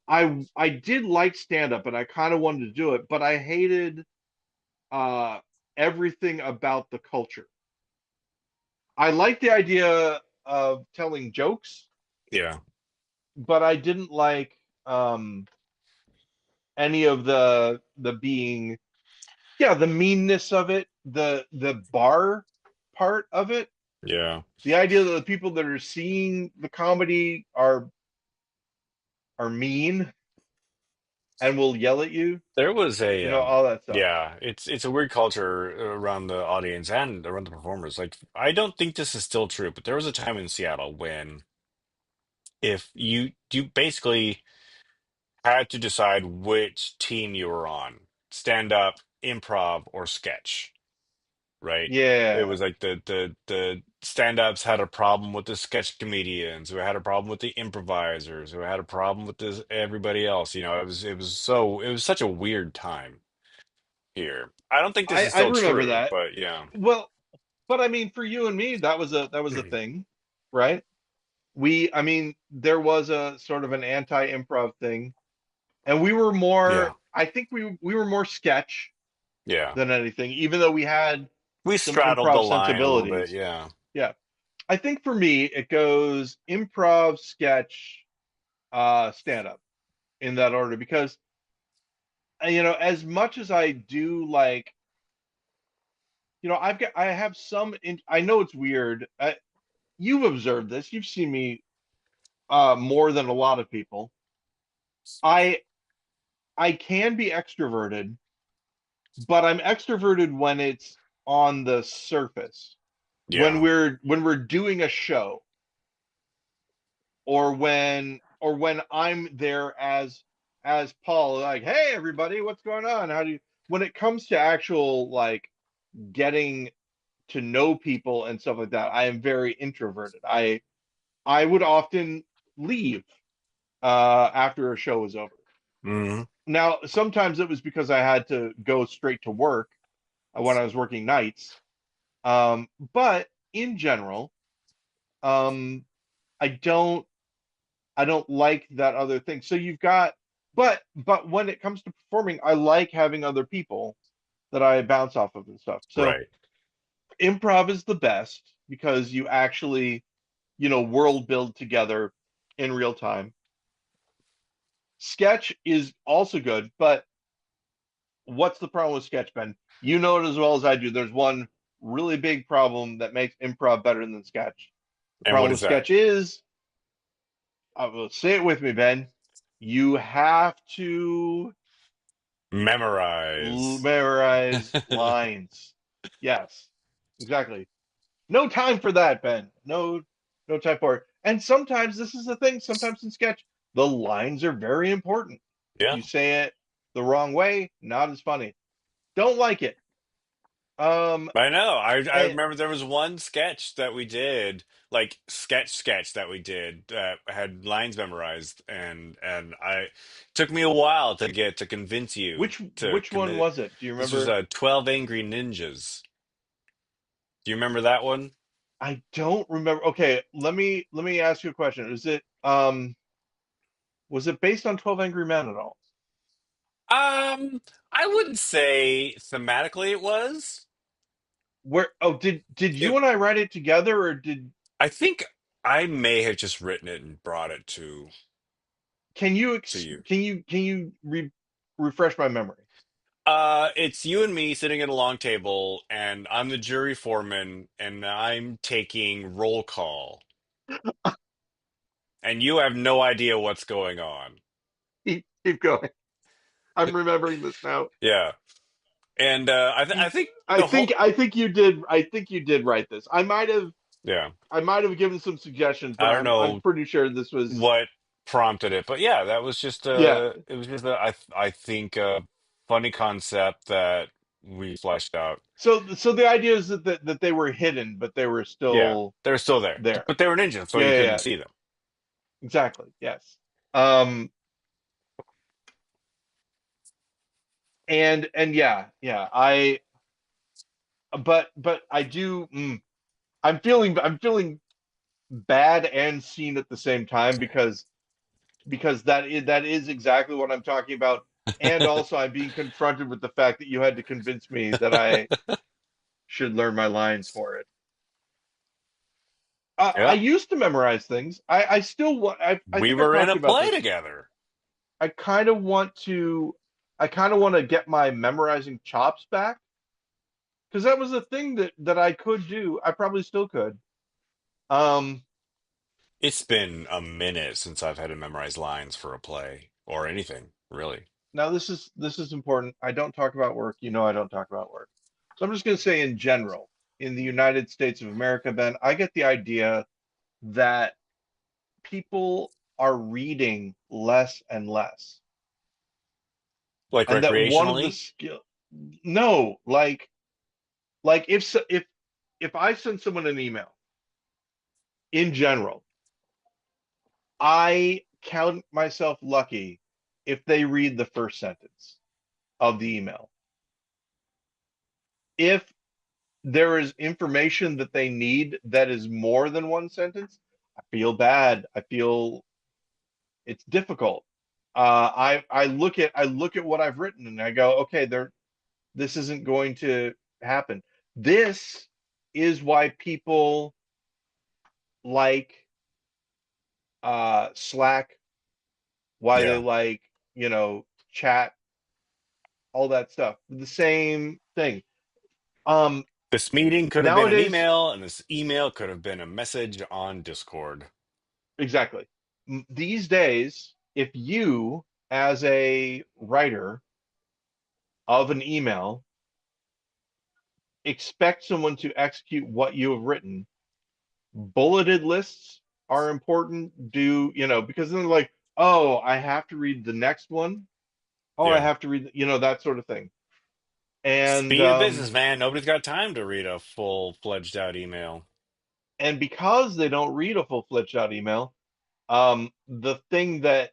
I did like stand up and I kind of wanted to do it, but I hated uh everything about the culture. I liked the idea of telling jokes, Yeah. but I didn't like any of the being, yeah, the meanness of it, the bar part of it, Yeah. the idea that the people that are seeing the comedy are mean and will yell at you, There was a all that stuff. yeah, it's a weird culture around the audience and around the performers. Like I don't think this is still true, but there was a time in Seattle when if you basically had to decide which team you were on, stand up, improv, or sketch, right? It Yeah, was like the stand-ups had a problem with the sketch comedians, who had a problem with the improvisers, who had a problem with this everybody else. It was such a weird time here. I don't think this is I still remember true, that. but yeah. Well, but I mean, for you and me, that was a thing, right? I mean, there was a sort of an anti-improv thing, and we were more. Yeah. I think we were more sketch Yeah. than anything, even though we had We some straddled the improv line a little bit, sensibilities. yeah. Yeah. I think for me it goes improv, sketch, stand up in that order because as much as I do like, I have I know it's weird. You've observed this. You've seen me more than a lot of people. I I can be extroverted, but I'm extroverted when it's on the surface. When Yeah. we're doing a show, or when I'm there as Paul, like, hey everybody, what's going on? How do you when it comes to actual like getting to know people and stuff like that, I am very introverted. I would often leave after a show was over. Hmm. Now, sometimes it was because I had to go straight to work when I was working nights. But in general, um, I don't I don't like that other thing. So you've got, but when it comes to performing, I like having other people that I bounce off of and stuff. So Right. improv is the best because you actually, world build together in real time. Sketch is also good, but what's the problem with sketch, Ben? You know it as well as I do. There's one really big problem that makes improv better than sketch. The And what problem with is that? sketch is, I will say it with me, Ben. You have to Memorize. memorize lines. Yes, exactly. No time for that, Ben. No time for it. And sometimes this is the thing. Sometimes in sketch, the lines are very important. If Yeah. you say it the wrong way, not as funny. Don't like it. Um, I know. I and remember there was one sketch that we did, like sketch that we did that had lines memorized, and I took me a while to get to convince you to which one commit. was it? Do you This was remember? 12 Angry Ninjas. Do you remember that one? I don't remember. Okay, let me ask you a question. Was it based on 12 Angry Men at all? I wouldn't say thematically it was. Where did you It, and I write it together, or did I think I may have just written it and brought it can you to you. refresh my memory? It's you and me sitting at a long table, and I'm the jury foreman, and I'm taking roll call, and you have no idea what's going on. Keep going. I'm remembering this now. Yeah, and I You, think the whole I think you did write this. yeah. I might have given some suggestions, but I don't I'm know pretty sure this was what prompted it, but yeah, that was just yeah. it was just I think a funny concept that we fleshed out. So the idea is that they were hidden, but they were Yeah, still they're still there, there. but they were ninjas, so Yeah, you yeah, couldn't yeah. see them. Exactly. Yes. Um, and yeah, yeah. But I do. I'm feeling bad and seen at the same time because that is exactly what I'm talking about. And also, I'm being confronted with the fact that you had to convince me that I should learn my lines for it. I Yeah, used to memorize things. I still want. I we think I've were in talked to a you about play this. together. I kind of want to. I kind of want to get my memorizing chops back because that was a thing that I could do. I probably still could. Um, It's been a minute since I've had to memorize lines for a play or anything, really. Now this is important. I don't talk about work. I don't talk about work. So I'm just going to say in general, in the United States of America, Ben, I get the idea that people are reading less and less, Like and that one of the recreationally? skill, no, like if I send someone an email in general, I count myself lucky if they read the first sentence of the email. If there is information that they need that is more than one sentence, I feel bad. I feel it's difficult. I look at what I've written and I go, okay, this isn't going to happen. This is why people like Slack, why they Yeah. like, chat, all that stuff. The same thing. Um, This meeting could have been an Nowadays, email, and this email could have been a message on Discord. exactly. These days, if you, as a writer of an email, expect someone to execute what you have written, bulleted lists are important. Because then they're like, oh, I have to read the next one. Oh, I Yeah. have to read, that sort of thing. And Speed of business, man. Nobody's got time to read a full-fledged out email. and because they don't read a full-fledged out email, the thing that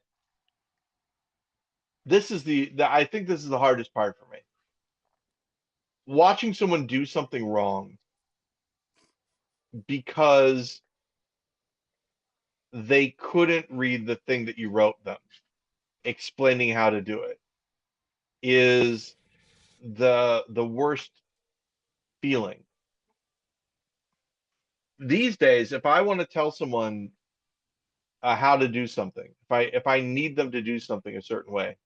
this is I think this is the hardest part for me. Watching someone do something wrong because they couldn't read the thing that you wrote them, explaining how to do it, is the worst feeling. These days, if I want to tell someone how to do something, if I need them to do something a certain way,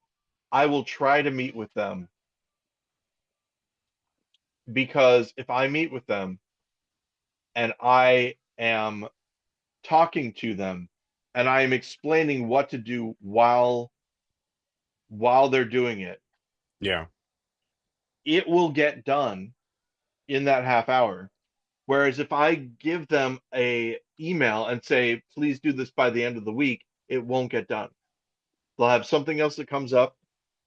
I will try to meet with them, because if I meet with them and I am talking to them and I am explaining what to do while they're doing it, Yeah. it will get done in that half hour. Whereas if I give them a email and say, please do this by the end of the week, it won't get done. They'll have something else that comes up,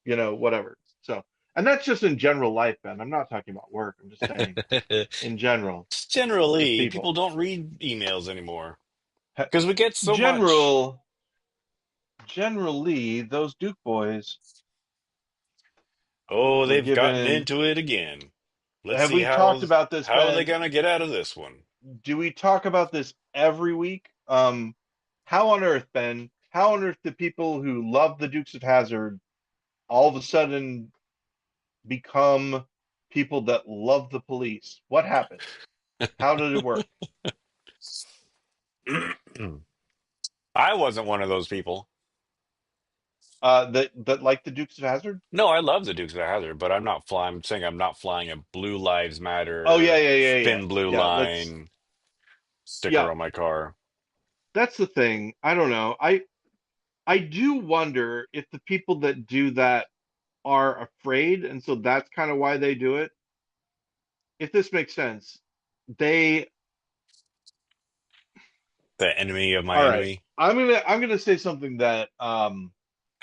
whatever. So, and that's just in general life, Ben. I'm not talking about work. I'm just saying in general Just with generally, people people. don't read emails anymore because we get so much. General, generally, those Duke boys Oh, were they've gotten given. into it again. Let's Have see we talked about this, how are they Ben? gonna get out of this one. Do we talk about this every week? How on earth, Ben? How on earth do people who love the Dukes of Hazzard all of a sudden become people that love the police? What happened? How did it work? I wasn't one of those people. That like the Dukes of Hazzard? No, I love the Dukes of Hazzard, but I'm not flying. I'm saying I'm not flying a Blue Lives Oh yeah, Matter yeah, yeah, yeah, thin blue yeah. That's line sticker yeah. on my car. That's the thing. I don't know. I do wonder if the people that do that are afraid, and so that's kind of why they do it. If this makes sense, they The enemy of my all right. enemy I'm gonna say something that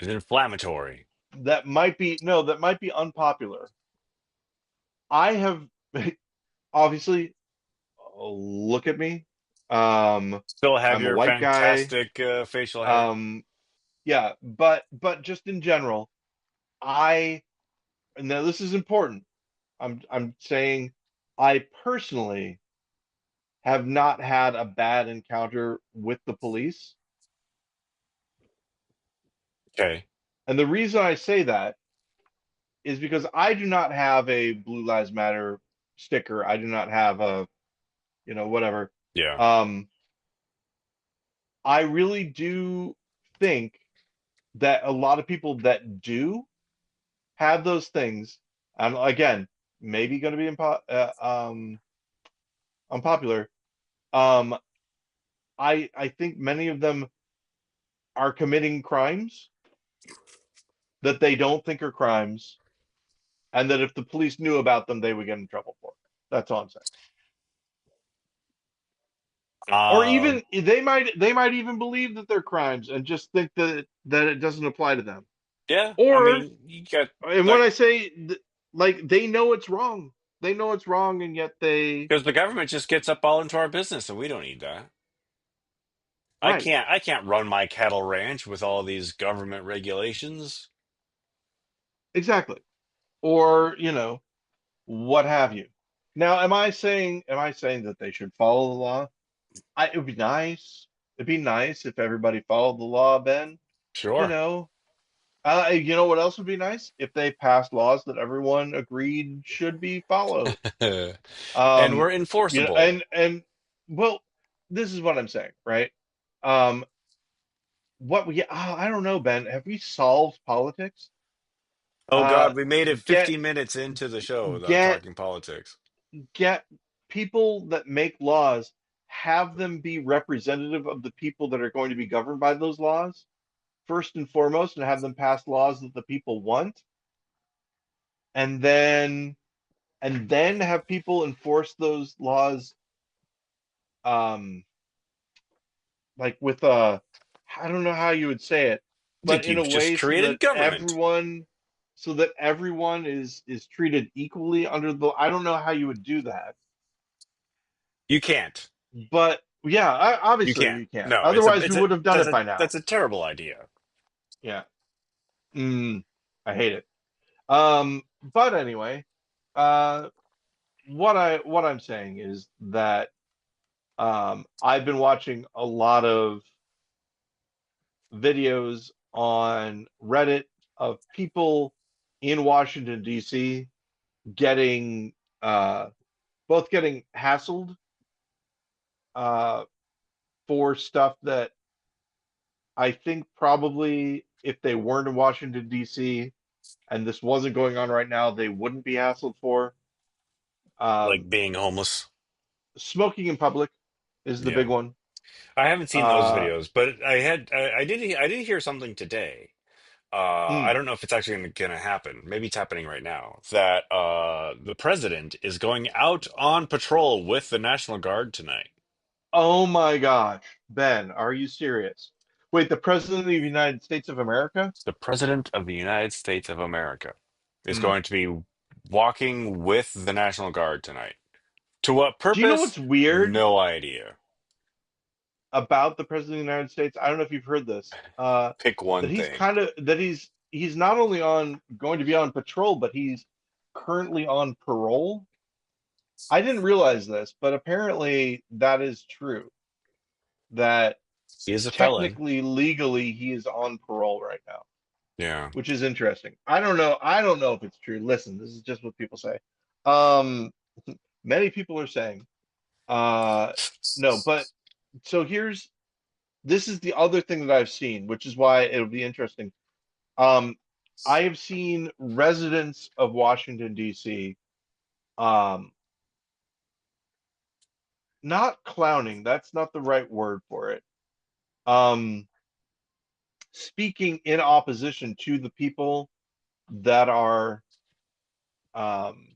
is inflammatory. that might be no, that might be unpopular. I have obviously, look at me. Still have I'm a your white guy. fantastic facial hair. Um, yeah, but just in general, I and now this is important. I'm saying I personally have not had a bad encounter with the police. Okay. And the reason I say that is because I do not have a Blue Lives Matter sticker. I do not have a, whatever. Yeah. Um, I really do think that a lot of people that do have those things, and again, maybe going to be unpopular. Um, I think many of them are committing crimes that they don't think are crimes, and that if the police knew about them, they would get in trouble for it. That's all I'm saying. Or Um, even they might even believe that they're crimes and just think that it doesn't apply to them. yeah, I Or mean, you got and when like I say like they know it's wrong, they know it's wrong, and yet they because the government just gets up all into our business, and we don't need that. right, I can't run my cattle ranch with all these government regulations. exactly. Or what have you. Now, am I saying that they should follow the law? It would be nice. It'd be nice if everybody followed the law, Ben. You Sure. know, you know what else would be nice? If they passed laws that everyone agreed should be followed. And Um, we're enforceable. and well, this is what I'm saying, right? Um, what we I don't know, Ben. Have we solved politics? Oh Uh, God, we made it get 50 minutes into the show without get talking politics. get people that make laws, have them be representative of the people that are going to be governed by those laws first and foremost, and have them pass laws that the people want, and then have people enforce those laws, um like with a, I don't know how you would say it, I but think in a you've just way created government. so that everyone is treated equally under the, I don't know how you would do that. You can't. But yeah, You obviously can't. you can't. No, Otherwise, we would have done it by now. that's a terrible idea. Yeah. Mm, I hate it. But anyway, uh, what I'm saying is that I've been watching a lot of videos on Reddit of people in Washington, D.C. getting uh, both getting hassled uh, for stuff that I think probably if they weren't in Washington, D.C., and this wasn't going on right now, they wouldn't be hassled for. Um, Like being homeless. Smoking in public is the Yeah. big one. I haven't seen those Uh, videos, but I did hear something today. I mm, don't know if it's actually going to happen. Maybe it's happening right now. That the president is going out on patrol with the National Guard tonight. oh my gosh, Ben, are you serious? Wait, the President of the United States of America? The president of the United States of America is Mm. going to be walking with the National Guard tonight. To what Do you know purpose? what's weird No idea. about the President of the United States? I don't know if you've heard this. Pick That one he's thing. kind of that he's not only on going to be on patrol, but he's currently on parole. I didn't realize this, but apparently that is true. That He is a felon. technically, legally, he is on parole right now, Yeah. which is interesting. I don't know. I don't know if it's true. Listen, this is just what people say. Um, Many people are saying, uh, no, but so here's this is the other thing that I've seen, which is why it'll be interesting. Um, I have seen residents of Washington, D.C., um, not clowning, that's not the right word for it. Um, Speaking in opposition to the people that are um,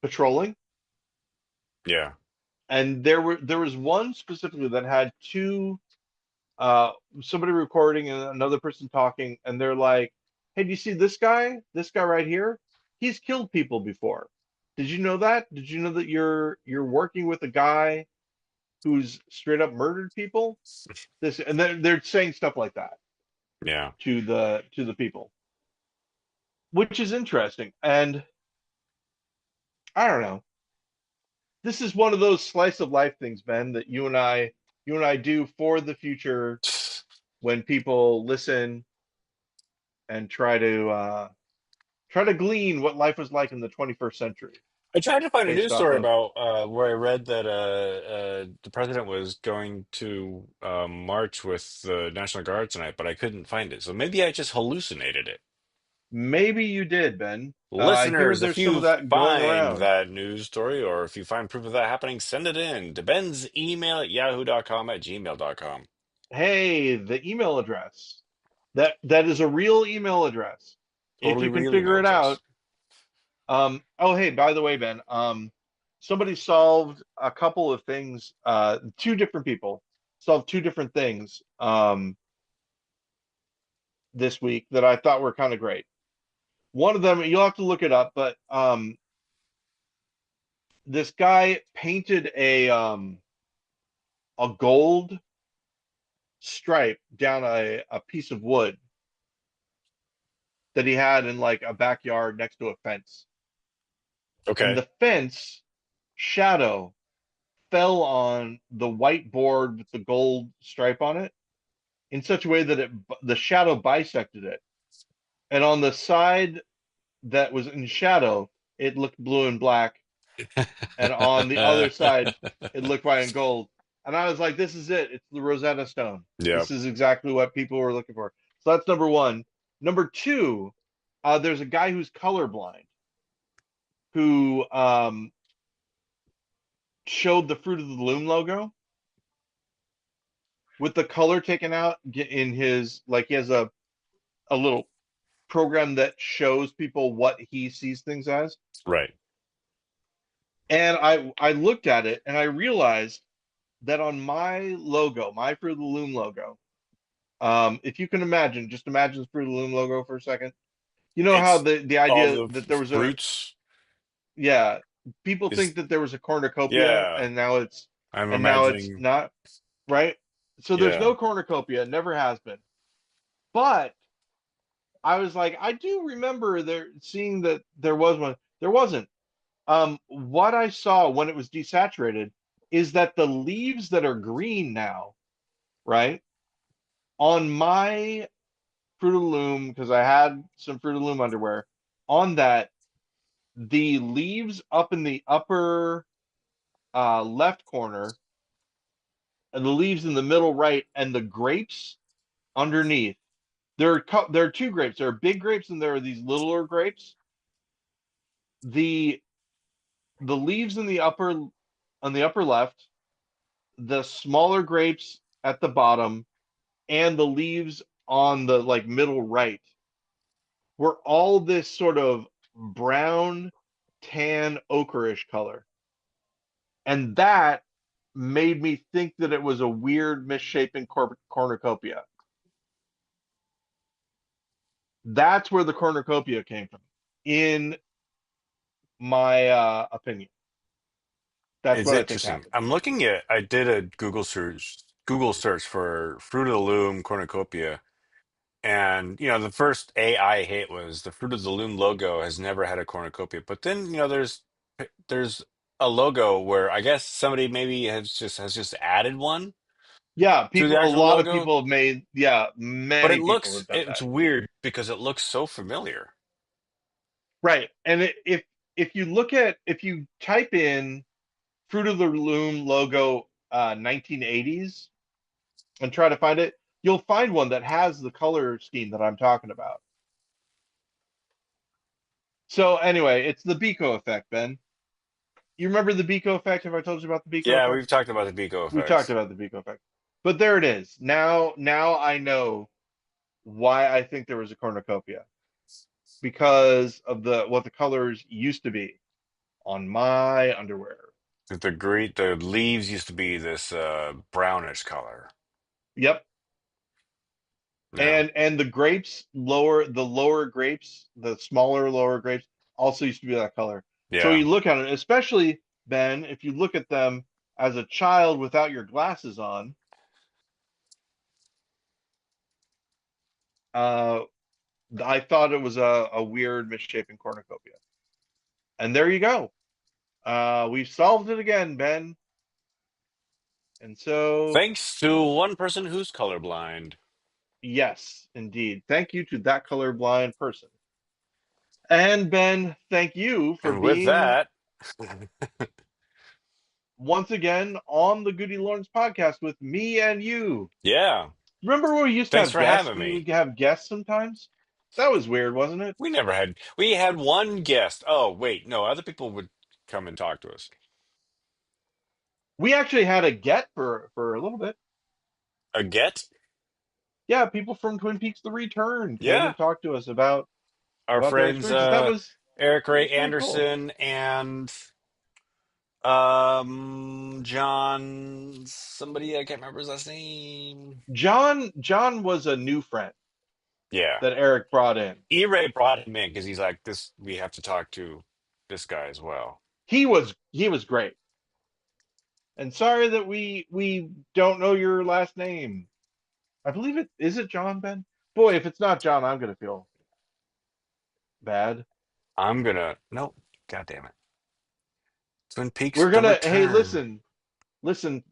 patrolling. Yeah. And there was one specifically that had two, uh, somebody recording and another person talking, and they're like, "Hey, do you see this guy? This guy right here? He's killed people before. Did you know that? Did you know that you're working with a guy who's straight up murdered people?" This, and they're saying stuff like that Yeah. to the people, which is interesting. And I don't know. This is one of those slice of life things, Ben, that you and I do for the future when people listen and try to glean what life was like in the 21st century I tried to find a based news off story of. about where I read that the president was going to march with the National Guard tonight, but I couldn't find it. So maybe I just hallucinated it. Maybe you did, Ben. I hear Listeners, if there's some of you that going find around. that news story or if you find proof of that happening, send it in to Ben's email at yahoo.com at gmail.com. Hey, the email address. That is a real email address. If Totally you can real figure email it out. address. Oh, hey, by the way, Ben, somebody solved a couple of things, two different people solved two different things this week that I thought were kind of great. One of them, you'll have to look it up, but this guy painted a gold stripe down a piece of wood that he had in like a backyard next to a fence. And Okay. the fence shadow fell on the white board with the gold stripe on it in such a way that the shadow bisected it. And on the side that was in shadow, it looked blue and black, and on the other side, it looked white and gold. And I was like, this is it. It's the Rosetta Stone. Yeah. This is exactly what people were looking for. So that's number one. Number two, there's a guy who's colorblind who showed the Fruit of the Loom logo with the color taken out in his, like, he has a little program that shows people what he sees things as. Right. And I looked at it and I realized that on my logo, my Fruit of the Loom logo, if you can imagine, just imagine the Fruit of the Loom logo for a second. You know how It's the all idea the that there was a, fruits yeah, people is think that there was a cornucopia yeah. I'm and now it's imagining not, right? So there's yeah. no cornucopia, never has been. But I was like, I do remember there seeing that there was one. There wasn't. What I saw when it was desaturated is that the leaves that are green now, right? On my Fruit of the Loom, because I had some Fruit of the Loom underwear, on that, the leaves up in the upper left corner, and the leaves in the middle right, and the grapes underneath. There are two grapes. There are big grapes and there are these littler grapes. The the leaves in the upper on the upper left, the smaller grapes at the bottom, and the leaves on the like middle right were all this sort of brown, tan, ochreish color. And that made me think that it was a weird misshapen cornucopia. That's where the cornucopia came from, in my opinion. That's It's what I think interesting. happened. I did a Google search for Fruit of the Loom cornucopia. And the first AI hit was the Fruit of the Loom logo has never had a cornucopia. But then, there's a logo where I guess somebody maybe has just added one Yeah, to the a actual lot of logo. people have made, yeah, But many people have done it's that. weird because it looks so familiar. Right. And if you look at, if you type in Fruit of the Loom logo 1980s and try to find it, you'll find one that has the color scheme that I'm talking about. So anyway, it's the Biko effect, Ben. You remember the Biko effect? Have I told you about the Biko Yeah, effect? we've talked about the Pico We've talked effects. about the Biko effect. But there it is. Now I know why I think there was a cornucopia, because of the what the colors used to be on my underwear. The leaves used to be this brownish color. Yep. Yeah. And the lower grapes, the smaller lower grapes also used to be that color. So Yeah. you look at it, especially Ben, if you look at them as a child without your glasses on, uh, I thought it was a weird misshapen cornucopia. And there you go. We've solved it again, Ben. And so, Thanks to one person who's colorblind. yes, indeed. Thank you to that colorblind person. And Ben, thank you for And with being that, once again on the GudeLaurance podcast with me and you. yeah. Remember when we used to Thanks have for guests? having We me. would have guests sometimes. That was weird, wasn't it? We had one guest. Oh, wait, no, other people would come and talk to us. We actually had a get for a little bit. A get? Yeah, people from Twin Peaks: The Return came Yeah. and talked to us Our about their friends experiences. Eric That Ray was very cool. Anderson and John somebody I can't remember his last name. John was a new friend Yeah. that Eric brought in. E-Ray brought him in because he's like, this we have to talk to this guy as well. He was great. And sorry that we don't know your last name. I believe it is it John, Ben? Boy, if it's not John, I'm gonna feel bad. I'm gonna no, god damn it. Twin Peaks We're The gonna, hey, Return. listen,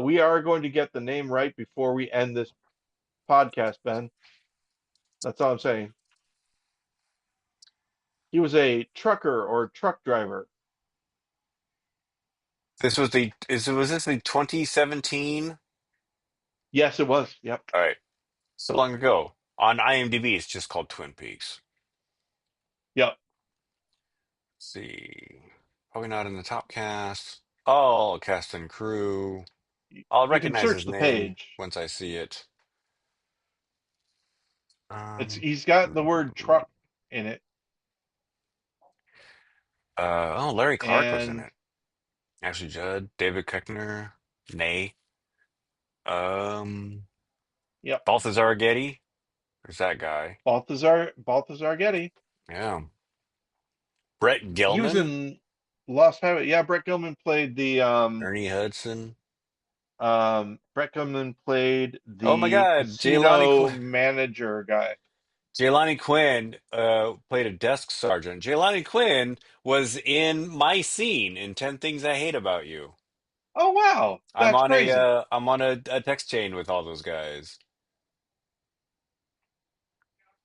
we are going to get the name right before we end this podcast, Ben. That's all I'm saying. He was a trucker or truck driver. Was this the 2017? Yes, it was. Yep. All right, so long ago. On IMDb, it's just called Twin Peaks. Yep. Let's see, probably not in the top cast. Oh, cast and crew. I'll You can recognize search his the name page. once I see it. It's Um, he's got the word truck in it, oh, Larry Clark was in and it. Ashley Judd, David Koechner, Nay, um, yep, Balthazar Getty. There's that guy. Balthazar Getty. Yeah, Brett He was Gilman, in Lost Highway. Yeah, Brett Gilman played the Ernie Hudson. Brett Gilman played Oh my the God, casino manager guy. Jailani Quinn played a desk sergeant. Jailani Quinn was in my scene in 10 Things I Hate About You. Oh wow, that's crazy. I'm on a text chain with all those guys.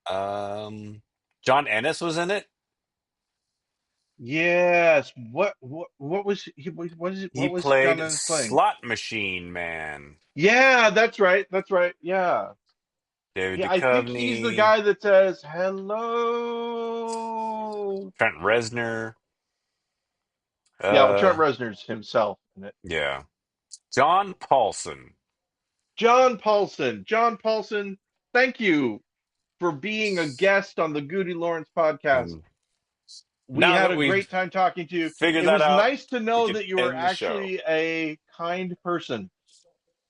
Um, John Ennis was in it. Yes. What was he? He What was John played Ennis playing? Slot Machine Man. Yeah, that's right. That's right. Yeah. David Yeah, I think he's the Duchovny, guy that says hello. Trent Reznor. Yeah, well, Trent Uh, Reznor's himself in it. yeah, John Paulson. John Paulson. John Paulson, thank you for being a guest on the GudeLaurance podcast. Mm. We Now had that a we've great time talking to you. figured It that was out, nice to we know could that you were end the show. actually a kind person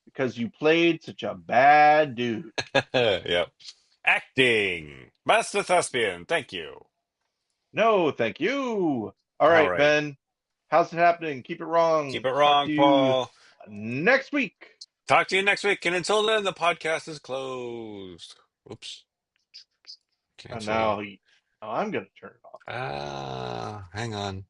because you played such a bad dude. Yep. Acting. Master Thespian. Thank you. No, thank you. All All right, right. Ben. How's it happening? Keep it Keep wrong. it Talk to wrong, you Paul. next week. Talk to you next week. And until then, the podcast is closed. Oops. And Cancel. now I'm going to turn it off. Hang on.